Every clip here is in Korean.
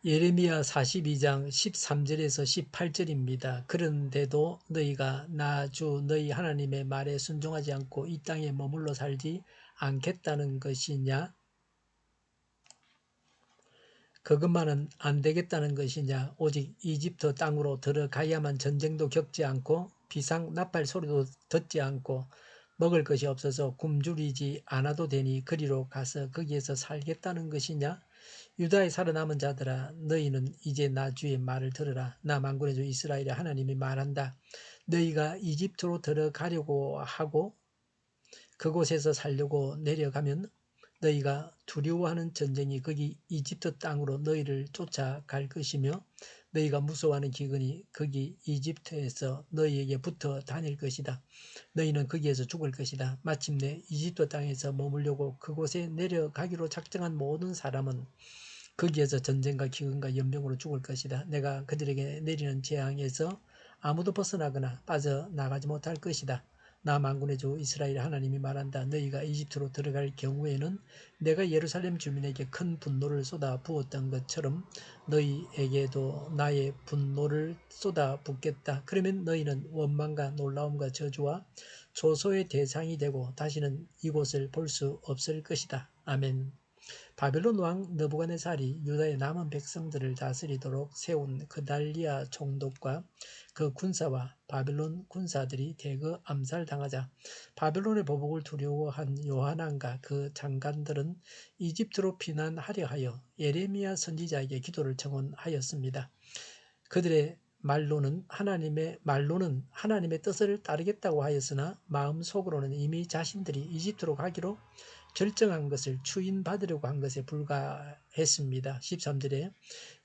예레미야 42장 13절에서 18절입니다. 그런데도 너희가 나 주 너희 하나님의 말에 순종하지 않고 이 땅에 머물러 살지 않겠다는 것이냐? 그것만은 안 되겠다는 것이냐? 오직 이집트 땅으로 들어가야만 전쟁도 겪지 않고 비상 나팔 소리도 듣지 않고 먹을 것이 없어서 굶주리지 않아도 되니 그리로 가서 거기에서 살겠다는 것이냐? 유다의 살아남은 자들아, 너희는 이제 나 주의 말을 들으라. 나 만군의 주 이스라엘의 하나님이 말한다. 너희가 이집트로 들어가려고 하고 그곳에서 살려고 내려가면 너희가 두려워하는 전쟁이 거기 이집트 땅으로 너희를 쫓아갈 것이며 너희가 무서워하는 기근이 거기 이집트에서 너희에게 붙어 다닐 것이다. 너희는 거기에서 죽을 것이다. 마침내 이집트 땅에서 머물려고 그곳에 내려가기로 작정한 모든 사람은 거기에서 전쟁과 기근과 연병으로 죽을 것이다. 내가 그들에게 내리는 재앙에서 아무도 벗어나거나 빠져나가지 못할 것이다. 나 만군의 주 이스라엘 하나님이 말한다. 너희가 이집트로 들어갈 경우에는 내가 예루살렘 주민에게 큰 분노를 쏟아 부었던 것처럼 너희에게도 나의 분노를 쏟아 붓겠다. 그러면 너희는 원망과 놀라움과 저주와 조소의 대상이 되고 다시는 이곳을 볼 수 없을 것이다. 아멘. 바벨론 왕 느부갓네살이 유다의 남은 백성들을 다스리도록 세운 그달리아 총독과 그 군사와 바벨론 군사들이 대거 암살당하자 바벨론의 보복을 두려워한 요하난과 그 장관들은 이집트로 피난하려 하여 예레미야 선지자에게 기도를 청원하였습니다. 그들의 말로는 하나님의 뜻을 따르겠다고 하였으나 마음속으로는 이미 자신들이 이집트로 가기로 결정한 것을 추인받으려고 한 것에 불과했습니다. 13절에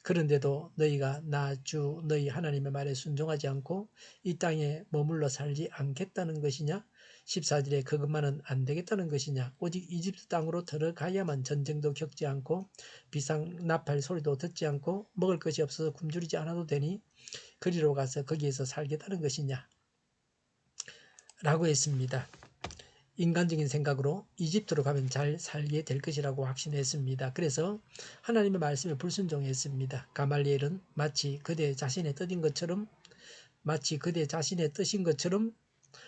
그런데도 너희가 나 주 너희 하나님의 말에 순종하지 않고 이 땅에 머물러 살지 않겠다는 것이냐? 14절에 그것만은 안 되겠다는 것이냐? 오직 이집트 땅으로 들어가야만 전쟁도 겪지 않고 비상 나팔 소리도 듣지 않고 먹을 것이 없어서 굶주리지 않아도 되니 그리로 가서 거기에서 살겠다는 것이냐? 라고 했습니다. 인간적인 생각으로 이집트로 가면 잘 살게 될 것이라고 확신했습니다. 그래서 하나님의 말씀에 불순종했습니다. 가말리엘은 마치 그대 자신의 뜻인 것처럼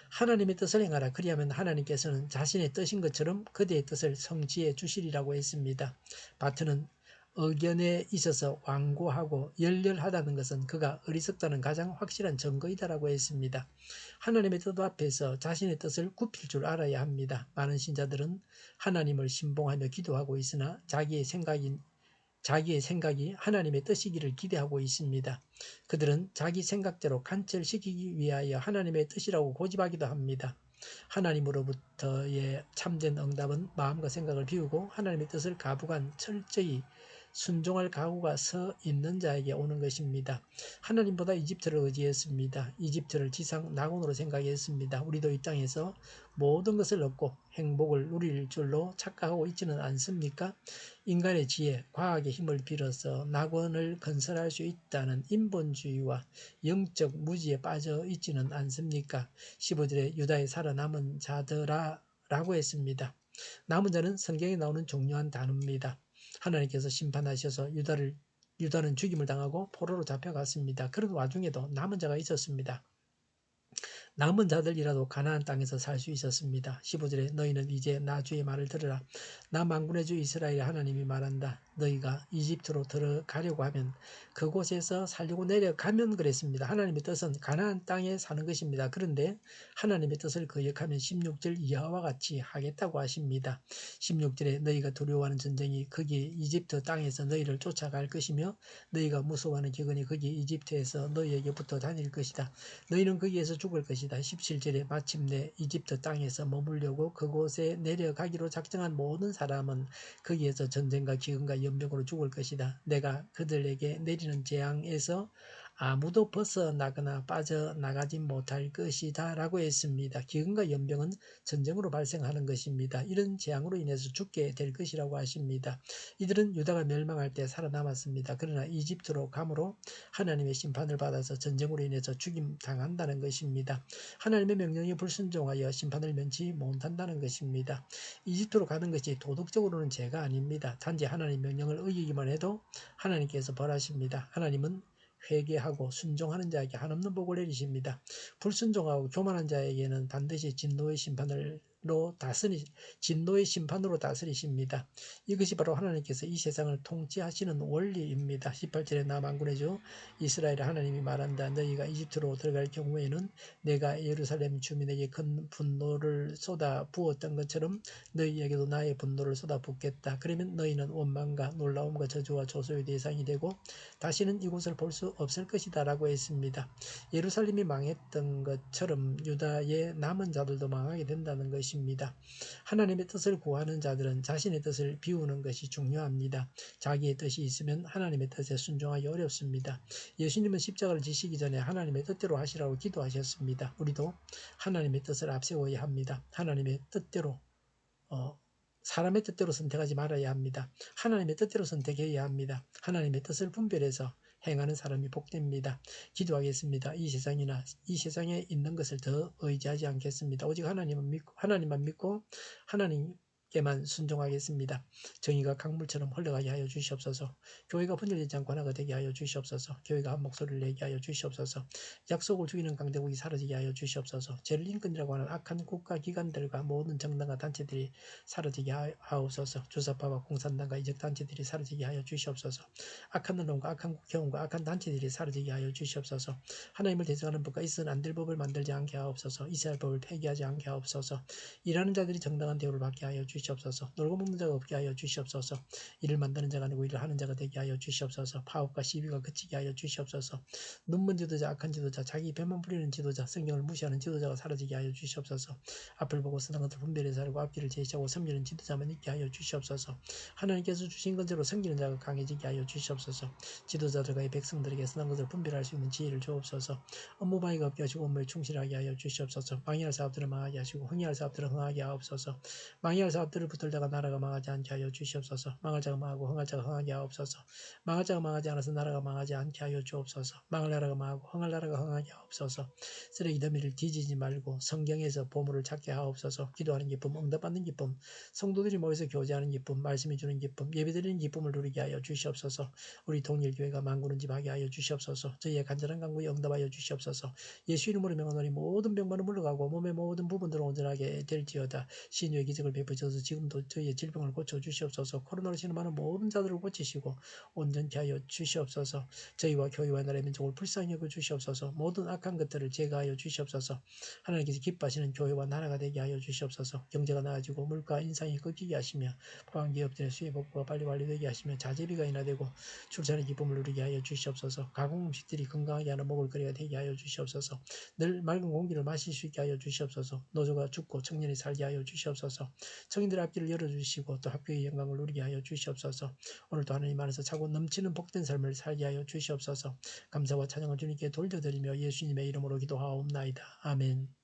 하나님의 뜻을 행하라. 그리하면 하나님께서는 자신의 뜻인 것처럼 그대의 뜻을 성취해 주시리라고 했습니다. 바트는 의견에 있어서 완고하고 열렬하다는 것은 그가 어리석다는 가장 확실한 증거이다라고 했습니다. 하나님의 뜻 앞에서 자신의 뜻을 굽힐 줄 알아야 합니다. 많은 신자들은 하나님을 신봉하며 기도하고 있으나 자기의 생각이 하나님의 뜻이기를 기대하고 있습니다. 그들은 자기 생각대로 관철시키기 위하여 하나님의 뜻이라고 고집하기도 합니다. 하나님으로부터의 참된 응답은 마음과 생각을 비우고 하나님의 뜻을 가부간 철저히 순종할 각오가 서 있는 자에게 오는 것입니다. 하나님보다 이집트를 의지했습니다. 이집트를 지상 낙원으로 생각했습니다. 우리도 이 땅에서 모든 것을 얻고 행복을 누릴 줄로 착각하고 있지는 않습니까? 인간의 지혜, 과학의 힘을 빌어서 낙원을 건설할 수 있다는 인본주의와 영적 무지에 빠져 있지는 않습니까? 15절에 유다에 살아남은 자들아 라고 했습니다. 남은 자는 성경에 나오는 중요한 단어입니다. 하나님께서 심판하셔서 유다는 죽임을 당하고 포로로 잡혀갔습니다. 그런 와중에도 남은 자가 있었습니다. 남은 자들이라도 가나안 땅에서 살 수 있었습니다. 15절에 너희는 이제 나 주의 말을 들으라. 나 만군의 주 이스라엘 하나님이 말한다. 너희가 이집트로 들어가려고 하면 그곳에서 살려고 내려가면 그랬습니다. 하나님의 뜻은 가나안 땅에 사는 것입니다. 그런데 하나님의 뜻을 거역하면 16절 이하와 같이 하겠다고 하십니다. 16절에 너희가 두려워하는 전쟁이 거기 이집트 땅에서 너희를 쫓아갈 것이며 너희가 무서워하는 기근이 거기 이집트에서 너희에게 붙어 다닐 것이다. 너희는 거기에서 죽을 것이다. 17절에 마침내 이집트 땅에서 머물려고 그곳에 내려가기로 작정한 모든 사람은 거기에서 전쟁과 기근과 연병으로 죽을 것이다. 내가 그들에게 내리는 재앙에서 아무도 벗어나거나 빠져나가지 못할 것이다 라고 했습니다. 기근과 연병은 전쟁으로 발생하는 것입니다. 이런 재앙으로 인해서 죽게 될 것이라고 하십니다. 이들은 유다가 멸망할 때 살아남았습니다. 그러나 이집트로 감으로 하나님의 심판을 받아서 전쟁으로 인해서 죽임당한다는 것입니다. 하나님의 명령에 불순종하여 심판을 면치 못한다는 것입니다. 이집트로 가는 것이 도덕적으로는 죄가 아닙니다. 단지 하나님의 명령을 어기기만 해도 하나님께서 벌하십니다. 하나님은 회개하고 순종하는 자에게 한없는 복을 내리십니다. 불순종하고 교만한 자에게는 반드시 진노의 심판으로 다스리십니다. 이것이 바로 하나님께서 이 세상을 통치하시는 원리입니다. 18절에 나 만군의 주 이스라엘 하나님이 말한다. 너희가 이집트로 들어갈 경우에는 내가 예루살렘 주민에게 큰 분노를 쏟아 부었던 것처럼 너희에게도 나의 분노를 쏟아 붓겠다. 그러면 너희는 원망과 놀라움과 저주와 조소의 대상이 되고 다시는 이곳을 볼 수 없을 것이다 라고 했습니다. 예루살렘이 망했던 것처럼 유다의 남은 자들도 망하게 된다는 것입니다. 하나님의 뜻을 구하는 자들은 자신의 뜻을 비우는 것이 중요합니다. 자기의 뜻이 있으면 하나님의 뜻에 순종하기 어렵습니다. 예수님은 십자가를 지시기 전에 하나님의 뜻대로 하시라고 기도하셨습니다. 우리도 하나님의 뜻을 앞세워야 합니다. 하나님의 뜻대로 사람의 뜻대로 선택하지 말아야 합니다. 하나님의 뜻대로 선택해야 합니다. 하나님의 뜻을 분별해서 행하는 사람이 복됩니다. 기도하겠습니다. 이 세상에 있는 것을 더 의지하지 않겠습니다. 오직 하나님만 믿고 하나님께만 순종하겠습니다. 정의가 강물처럼 흘러가게 하여 주시옵소서. 교회가 분열되지 않고 하나가 되게 하여 주시옵소서. 교회가 한 목소리를 내게 하여 주시옵소서. 약속을 죽이는 강대국이 사라지게 하여 주시옵소서. 죄를 인권이라고 하는 악한 국가기관들과 모든 정당과 단체들이 사라지게 하옵소서. 주사파와 공산당과 이적단체들이 사라지게 하여 주시옵소서. 악한 언론과 악한 국회의원과 악한 단체들이 사라지게 하여 주시옵소서. 하나님을 대적하는 법과 있어서는 안 될 법을 만들지 않게 하옵소서. 이스라엘 법을 폐기하지 않게 하옵소서. 일하는 자들이 정당한 대우를 받게 하여 주시옵소서. 놀고 먹는 자가 없게 하여 주시옵소서. 일을 만드는 자가 아니고 일을 하는 자가 되게 하여 주시옵소서. 파업과 시비가 그치게 하여 주시옵소서. 눈먼 지도자, 악한 지도자, 자기 배만 부리는 지도자, 성경을 무시하는 지도자가 사라지게 하여 주시옵소서. 앞을 보고 선한 것을 분별해서 알고 앞길을 제시하고 섬기는 지도자만 있게 하여 주시옵소서. 하나님께서 주신 것대로 섬기는 자가 강해지게 하여 주시옵소서. 지도자들과 이 백성들에게 선한 것을 분별할 수 있는 지혜를 주옵소서. 업무방해가 없게 하시고 업무에 충실하게 하여 주시옵소서. 망해할 사업들을 망하게 하시고 흥해할 사업들을 흥하게 하옵소서. 망해할 사업들을 붙들다가 나라가 망하지 않게 하여 주시옵소서. 망할 자가 망하고 흥할 자가 흥하게 하옵소서. 망할 자가 망하지 않아서 나라가 망하지 않게 하여 주옵소서. 망할 나라가 망하고 흥할 나라가 흥하게 하옵소서. 쓰레기 더미를 뒤지지 말고 성경에서 보물을 찾게 하옵소서. 기도하는 기쁨, 응답받는 기쁨, 성도들이 모여서 교제하는 기쁨, 말씀해 주는 기쁨, 예배드리는 기쁨을 누리게 하여 주시옵소서. 우리 동일교회가 만구는 집 하게 하여 주시옵소서. 저희의 간절한 간구에 응답하여 주시옵소서. 예수 이름으로 명하노니 모든 병만은 물러가고 몸의 모든 부분들은 온전하게 될지어다. 신유의 기적을 베푸셔서 지금도 저희의 질병을 고쳐 주시옵소서. 코로나로 신음하는 모든 자들을 고치시고 온전케 하여 주시옵소서. 저희와 교회와 나라의 민족을 불쌍히 여겨 주시옵소서. 모든 악한 것들을 제거하여 주시옵소서. 하나님께서 기뻐하시는 교회와 나라가 되게 하여 주시옵소서. 경제가 나아지고 물가 인상이 꺾이게 하시며 포항기업들의 수입 복구가 빨리 완료되게 하시며 자재비가 인하되고 출산의 기쁨을 누리게 하여 주시옵소서. 가공 음식들이 건강하게 하는 먹을거리가 되게 하여 주시옵소서. 늘 맑은 공기를 마실 수 있게 하여 주시옵소서. 노조가 죽고 청년이 살게 하여 주시옵소서. 청년들의 앞길을 열어주시고 또 학교의 영광을 누리게 하여 주시옵소서. 오늘도 하나님 안에서 차고 넘치는 복된 삶을 살게 하여 주시옵소서. 감사와 찬양을 주님께 돌려드리며 예수님의 이름으로 기도하옵나이다. 아멘.